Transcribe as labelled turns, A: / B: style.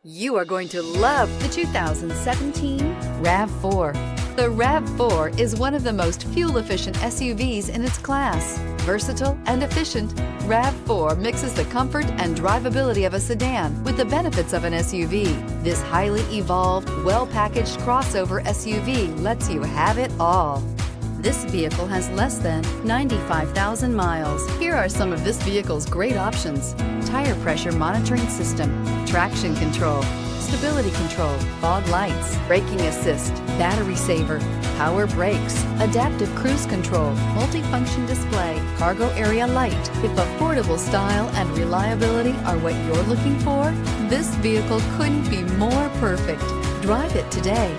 A: You are going to love the 2017 RAV4. The RAV4 is one of the most fuel-efficient SUVs in its class. Versatile and efficient, RAV4 mixes the comfort and drivability of a sedan with the benefits of an SUV. This highly evolved, well-packaged crossover SUV lets you have it all. This vehicle has less than 95,000 miles. Here are some of this vehicle's great options: tire pressure monitoring system, traction control, stability control, fog lights, braking assist, battery saver, power brakes, adaptive cruise control, multifunction display, cargo area light. If affordable style and reliability are what you're looking for, this vehicle couldn't be more perfect. Drive it today.